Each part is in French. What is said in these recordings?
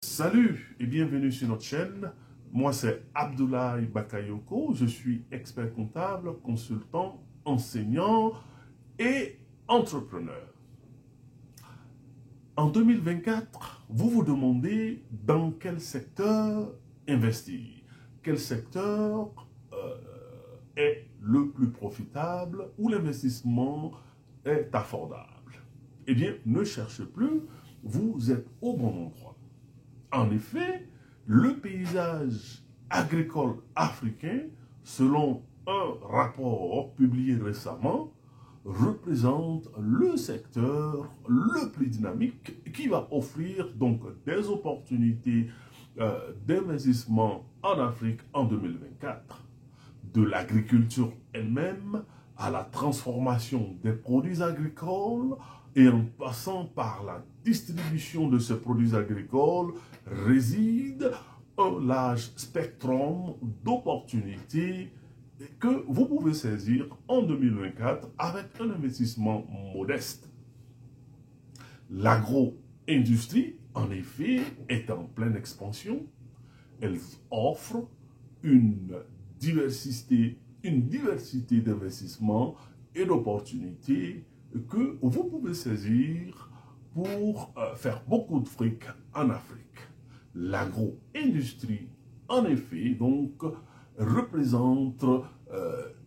Salut et bienvenue sur notre chaîne. Moi, c'est Abdoulaye Bakayoko. Je suis expert comptable, consultant, enseignant et entrepreneur. En 2024, vous vous demandez dans quel secteur investir. Quel secteur est le plus profitable, où l'investissement est affordable. Eh bien, ne cherchez plus, vous êtes au bon endroit. En effet, le paysage agricole africain, selon un rapport publié récemment, représente le secteur le plus dynamique qui va offrir donc des opportunités d'investissement en Afrique en 2024. De l'agriculture elle-même à la transformation des produits agricoles et en passant par la distribution de ces produits agricoles réside un large spectrum d'opportunités que vous pouvez saisir en 2024 avec un investissement modeste. L'agro-industrie, en effet, est en pleine expansion. Elle offre une diversité d'investissements et d'opportunités que vous pouvez saisir pour faire beaucoup de fric en Afrique. L'agro-industrie, en effet, donc, représente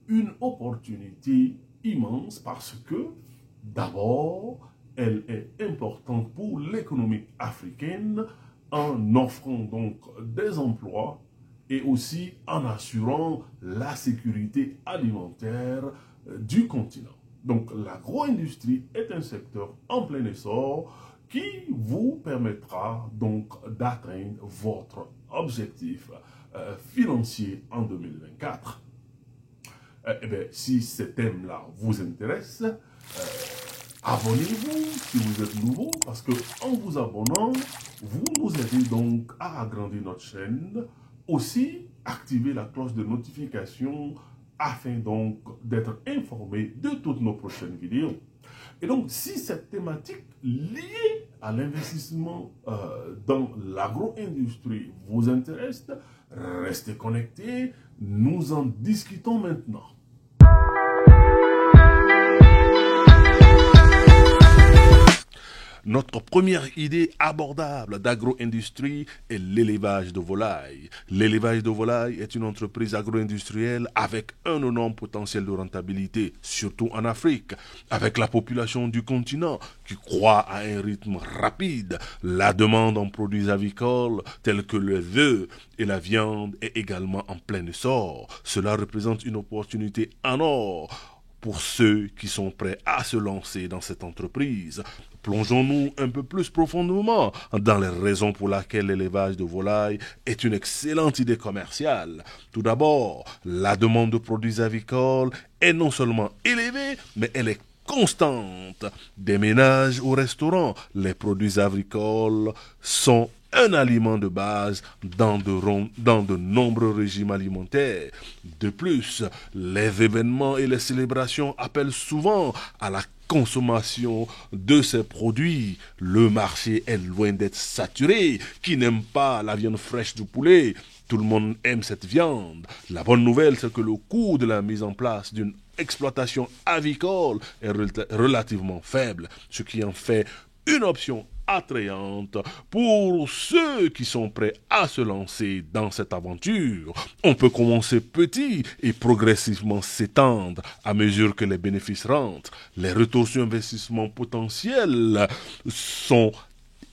une opportunité immense parce que, d'abord, elle est importante pour l'économie africaine en offrant donc des emplois et aussi en assurant la sécurité alimentaire du continent. Donc l'agro-industrie est un secteur en plein essor qui vous permettra donc d'atteindre votre objectif financier en 2024. Eh bien, si ces thèmes-là vous intéressent, abonnez-vous si vous êtes nouveau, parce que en vous abonnant, vous nous aidez donc à agrandir notre chaîne. Aussi, activez la cloche de notification afin donc d'être informé de toutes nos prochaines vidéos. Et donc, si cette thématique liée à l'investissement dans l'agro-industrie vous intéresse, restez connectés, nous en discutons maintenant. Notre première idée abordable d'agro-industrie est l'élevage de volailles. L'élevage de volailles est une entreprise agro-industrielle avec un énorme potentiel de rentabilité, surtout en Afrique. Avec la population du continent qui croît à un rythme rapide, la demande en produits avicoles tels que les œufs et la viande est également en plein essor. Cela représente une opportunité en or pour ceux qui sont prêts à se lancer dans cette entreprise. Plongeons-nous un peu plus profondément dans les raisons pour lesquelles l'élevage de volailles est une excellente idée commerciale. Tout d'abord, la demande de produits avicoles est non seulement élevée, mais elle est constante. Des ménages au restaurant, les produits agricoles sont un aliment de base dans de nombreux régimes alimentaires. De plus, les événements et les célébrations appellent souvent à la consommation de ces produits. Le marché est loin d'être saturé. Qui n'aime pas la viande fraîche du poulet? Tout le monde aime cette viande. La bonne nouvelle, c'est que le coût de la mise en place d'une exploitation avicole est relativement faible, ce qui en fait une option attrayante pour ceux qui sont prêts à se lancer dans cette aventure. On peut commencer petit et progressivement s'étendre à mesure que les bénéfices rentrent. Les retours sur investissement potentiels sont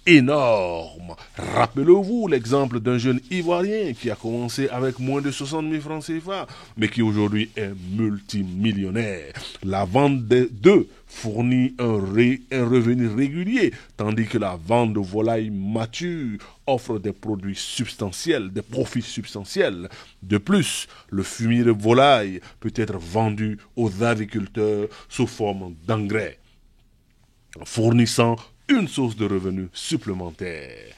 énorme. Rappelez-vous l'exemple d'un jeune Ivoirien qui a commencé avec moins de 60 000 francs CFA, mais qui aujourd'hui est multimillionnaire. La vente d'œufs fournit un revenu régulier, tandis que la vente de volailles matures offre des produits substantiels, des profits substantiels. De plus, le fumier de volaille peut être vendu aux agriculteurs sous forme d'engrais, fournissant une source de revenus supplémentaire.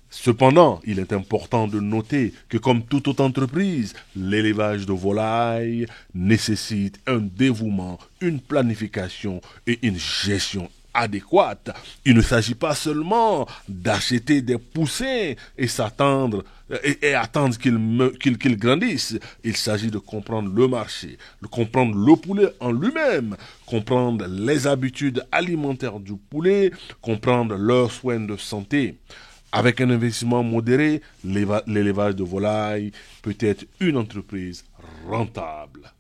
Cependant, il est important de noter que comme toute autre entreprise, l'élevage de volailles nécessite un dévouement, une planification et une gestion adéquate. Il ne s'agit pas seulement d'acheter des poussins et s'attendre et attendre qu'ils grandissent. Il s'agit de comprendre le marché, de comprendre le poulet en lui-même, comprendre les habitudes alimentaires du poulet, comprendre leurs soins de santé. Avec un investissement modéré, l'élevage de volailles peut être une entreprise rentable.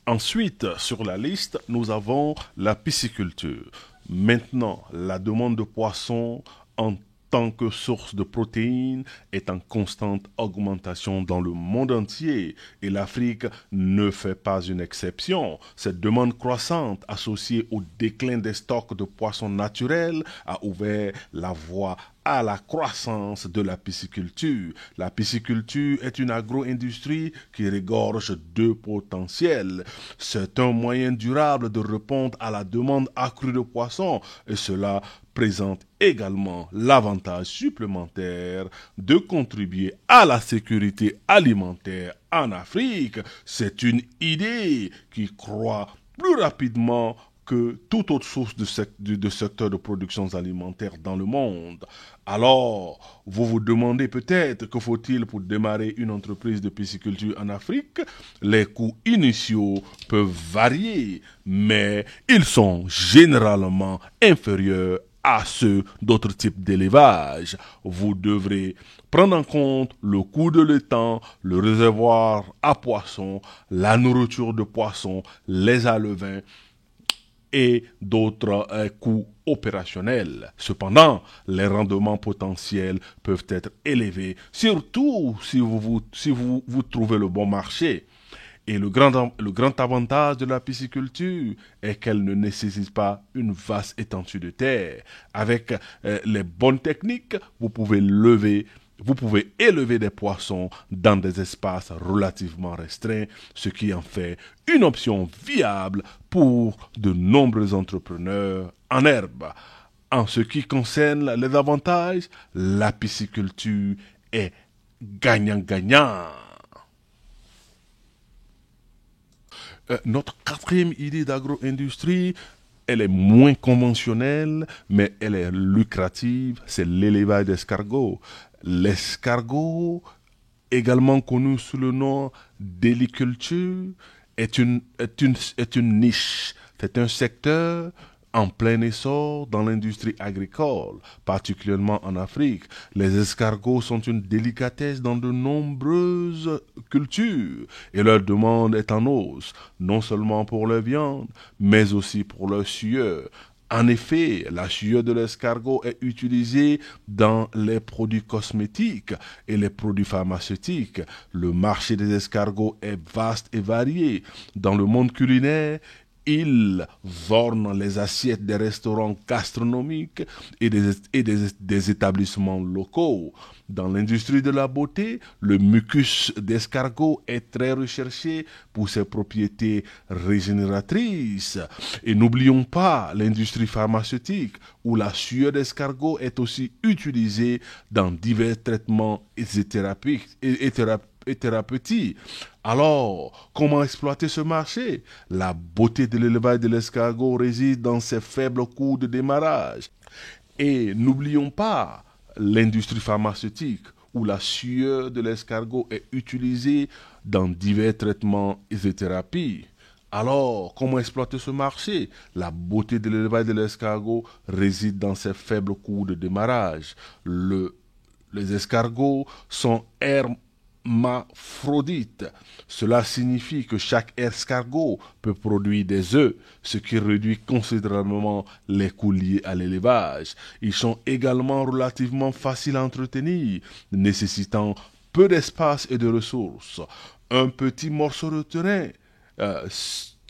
Ensuite, sur la liste, nous avons la pisciculture. Maintenant, la demande de poissons en tant que source de protéines est en constante augmentation dans le monde entier et l'Afrique ne fait pas une exception. Cette demande croissante associée au déclin des stocks de poissons naturels a ouvert la voie à la croissance de la pisciculture. La pisciculture est une agro-industrie qui regorge de potentiel. C'est un moyen durable de répondre à la demande accrue de poissons et cela présente également l'avantage supplémentaire de contribuer à la sécurité alimentaire en Afrique. C'est une idée qui croît plus rapidement que toute autre source de secteur de production alimentaire dans le monde. Alors, vous vous demandez peut-être que faut-il pour démarrer une entreprise de pisciculture en Afrique? Les coûts initiaux peuvent varier, mais ils sont généralement inférieurs à ceux d'autres types d'élevage. Vous devrez prendre en compte le coût de l'étang, le réservoir à poissons, la nourriture de poissons, les alevins, et d'autres coûts opérationnels. Cependant, les rendements potentiels peuvent être élevés, surtout si vous trouvez le bon marché. Et le grand avantage de la pisciculture est qu'elle ne nécessite pas une vaste étendue de terre. Avec les bonnes techniques, vous pouvez élever des poissons dans des espaces relativement restreints, ce qui en fait une option viable pour de nombreux entrepreneurs en herbe. En ce qui concerne les avantages, la pisciculture est gagnant-gagnant. Notre quatrième idée d'agro-industrie, elle est moins conventionnelle, mais elle est lucrative, c'est l'élevage d'escargots. L'escargot, également connu sous le nom d'héliculture, est une niche. C'est un secteur en plein essor dans l'industrie agricole, particulièrement en Afrique. Les escargots sont une délicatesse dans de nombreuses cultures et leur demande est en hausse, non seulement pour leur viande, mais aussi pour leur sueur. En effet, la sueur de l'escargot est utilisée dans les produits cosmétiques et les produits pharmaceutiques. Le marché des escargots est vaste et varié. Dans le monde culinaire, ils ornent les assiettes des restaurants gastronomiques et des établissements locaux. Dans l'industrie de la beauté, le mucus d'escargot est très recherché pour ses propriétés régénératrices. Et n'oublions pas l'industrie pharmaceutique où la sueur d'escargot est aussi utilisée dans divers traitements et thérapeutiques. Alors, comment exploiter ce marché? La beauté de l'élevage de l'escargot réside dans ses faibles coûts de démarrage. Et n'oublions pas l'industrie pharmaceutique où la sueur de l'escargot est utilisée dans divers traitements et thérapies. Alors, comment exploiter ce marché? La beauté de l'élevage de l'escargot réside dans ses faibles coûts de démarrage. Les escargots sont hermaphrodites. Cela signifie que chaque escargot peut produire des œufs, ce qui réduit considérablement les coûts liés à l'élevage. Ils sont également relativement faciles à entretenir, nécessitant peu d'espace et de ressources. Un petit morceau de terrain,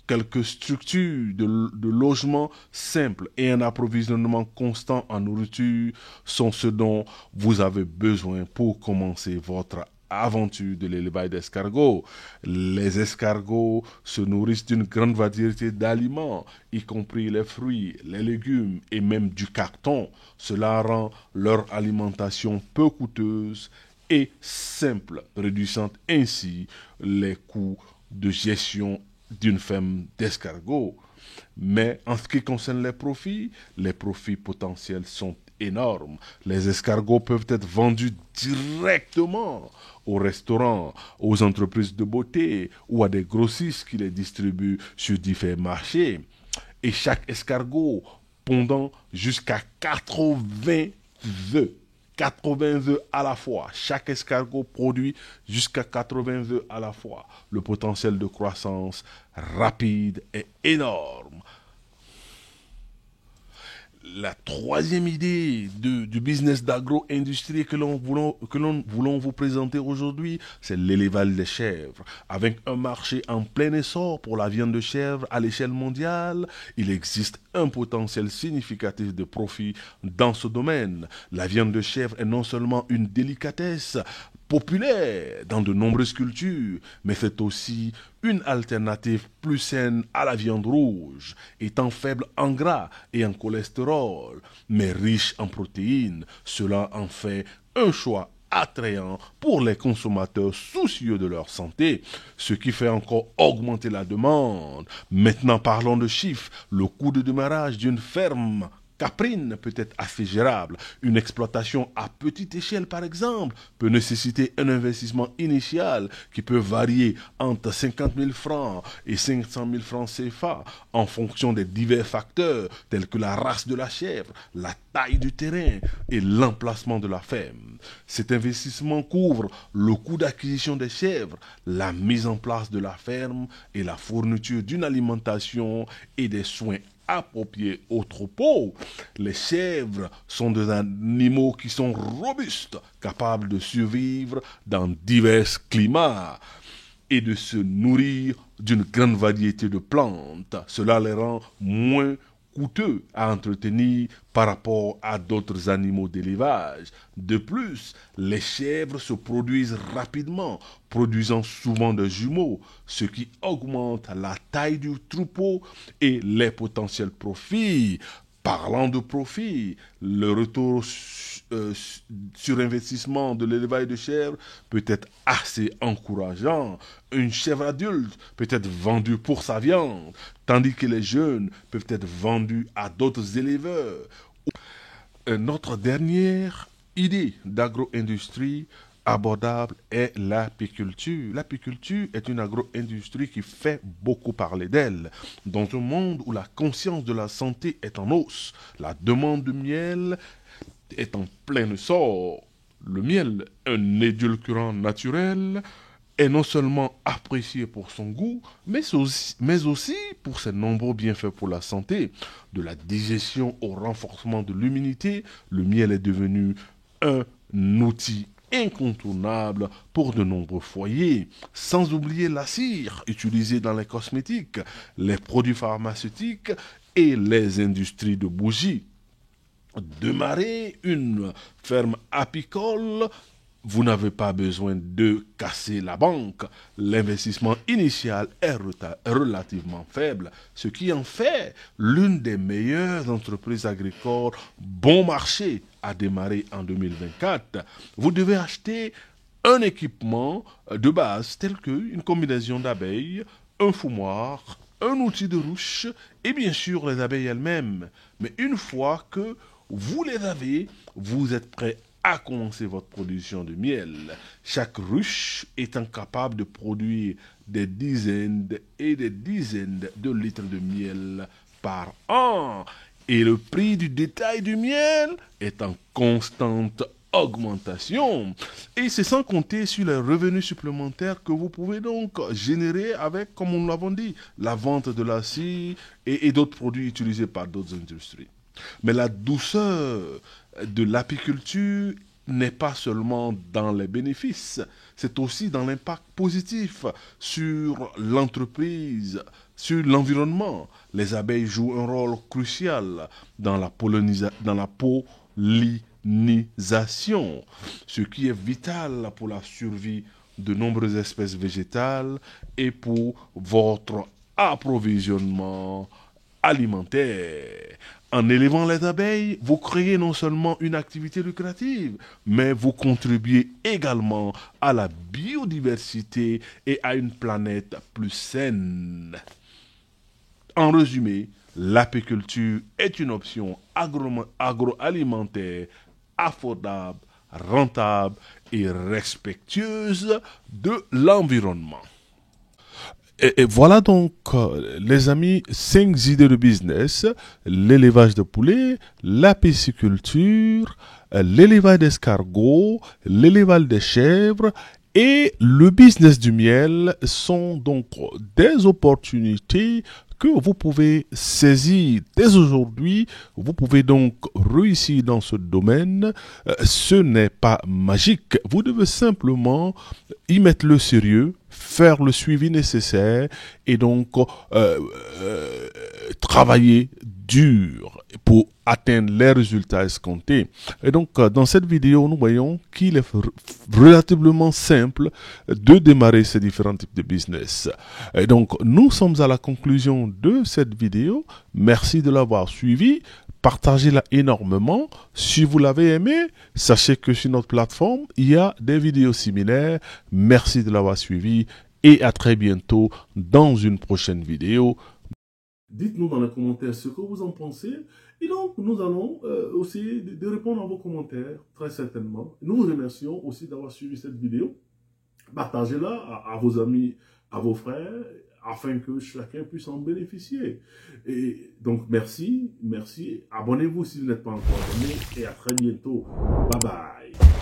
quelques structures de logement simples et un approvisionnement constant en nourriture sont ce dont vous avez besoin pour commencer votre aventure de l'élevage d'escargots. Les escargots se nourrissent d'une grande variété d'aliments, y compris les fruits, les légumes et même du carton. Cela rend leur alimentation peu coûteuse et simple, réduisant ainsi les coûts de gestion d'une ferme d'escargots. Mais en ce qui concerne les profits potentiels sont énormes. Les escargots peuvent être vendus directement aux restaurants, aux entreprises de beauté ou à des grossistes qui les distribuent sur différents marchés. Et chaque escargot pondant jusqu'à 80 œufs. 80 œufs à la fois. Chaque escargot produit jusqu'à 80 œufs à la fois. Le potentiel de croissance rapide est énorme. La troisième idée du business d'agro-industrie que l'on voulons vous présenter aujourd'hui, c'est l'élevage des chèvres. Avec un marché en plein essor pour la viande de chèvre à l'échelle mondiale, il existe un potentiel significatif de profit dans ce domaine. La viande de chèvre est non seulement une délicatesse populaire dans de nombreuses cultures, mais c'est aussi une alternative plus saine à la viande rouge, étant faible en gras et en cholestérol, mais riche en protéines. Cela en fait un choix attrayant pour les consommateurs soucieux de leur santé, ce qui fait encore augmenter la demande. Maintenant parlons de chiffres. Le coût de démarrage d'une ferme caprine peut être assez gérable. Une exploitation à petite échelle, par exemple, peut nécessiter un investissement initial qui peut varier entre 50 000 francs et 500 000 francs CFA en fonction des divers facteurs tels que la race de la chèvre, la taille du terrain et l'emplacement de la ferme. Cet investissement couvre le coût d'acquisition des chèvres, la mise en place de la ferme et la fourniture d'une alimentation et des soins appropriés au troupeau. Les chèvres sont des animaux qui sont robustes, capables de survivre dans divers climats et de se nourrir d'une grande variété de plantes. Cela les rend moins coûteux à entretenir par rapport à d'autres animaux d'élevage. De plus, les chèvres se produisent rapidement, produisant souvent des jumeaux, ce qui augmente la taille du troupeau et les potentiels profits. Parlant de profit, le retour sur investissement de l'élevage de chèvres peut être assez encourageant. Une chèvre adulte peut être vendue pour sa viande, tandis que les jeunes peuvent être vendus à d'autres éleveurs. Notre dernière idée d'agro-industrie abordable est l'apiculture. L'apiculture est une agro-industrie qui fait beaucoup parler d'elle. Dans un monde où la conscience de la santé est en hausse, la demande de miel est en plein essor. Le miel, un édulcorant naturel, est non seulement apprécié pour son goût, mais aussi pour ses nombreux bienfaits pour la santé. De la digestion au renforcement de l'immunité, le miel est devenu un outil incontournable pour de nombreux foyers, sans oublier la cire utilisée dans les cosmétiques, les produits pharmaceutiques et les industries de bougies. Démarrer une ferme apicole, vous n'avez pas besoin de casser la banque. L'investissement initial est relativement faible, ce qui en fait l'une des meilleures entreprises agricoles bon marché à démarrer en 2024. Vous devez acheter un équipement de base tel qu'une combinaison d'abeilles, un fumoir, un outil de ruche et bien sûr les abeilles elles-mêmes. Mais une fois que vous les avez, vous êtes prêt à commencer votre production de miel. Chaque ruche étant capable de produire des dizaines et des dizaines de litres de miel par an. Et le prix du détail du miel est en constante augmentation. Et c'est sans compter sur les revenus supplémentaires que vous pouvez donc générer avec, comme nous l'avons dit, la vente de la cire et d'autres produits utilisés par d'autres industries. Mais la douceur de l'apiculture n'est pas seulement dans les bénéfices, c'est aussi dans l'impact positif sur l'entreprise, sur l'environnement. Les abeilles jouent un rôle crucial dans la pollinisation, ce qui est vital pour la survie de nombreuses espèces végétales et pour votre approvisionnement alimentaire. En élevant les abeilles, vous créez non seulement une activité lucrative, mais vous contribuez également à la biodiversité et à une planète plus saine. En résumé, l'apiculture est une option agroalimentaire abordable, rentable et respectueuse de l'environnement. Et voilà donc, les amis, 5 idées de business: l'élevage de poulets, la pisciculture, l'élevage d'escargots, l'élevage des chèvres et le business du miel sont donc des opportunités que vous pouvez saisir dès aujourd'hui. Vous pouvez donc réussir dans ce domaine. Ce n'est pas magique. Vous devez simplement y mettre le sérieux, faire le suivi nécessaire et donc travailler dur pour atteindre les résultats escomptés. Et donc, dans cette vidéo, nous voyons qu'il est relativement simple de démarrer ces différents types de business. Et donc, nous sommes à la conclusion de cette vidéo. Merci de l'avoir suivi. Partagez-la énormément. Si vous l'avez aimé, sachez que sur notre plateforme, il y a des vidéos similaires. Merci de l'avoir suivi et à très bientôt dans une prochaine vidéo. Dites-nous dans les commentaires ce que vous en pensez. Et donc, nous allons aussi de répondre à vos commentaires, très certainement. Nous vous remercions aussi d'avoir suivi cette vidéo. Partagez-la à vos amis, à vos frères, afin que chacun puisse en bénéficier. Et donc, merci. Abonnez-vous si vous n'êtes pas encore abonné. Et à très bientôt. Bye bye.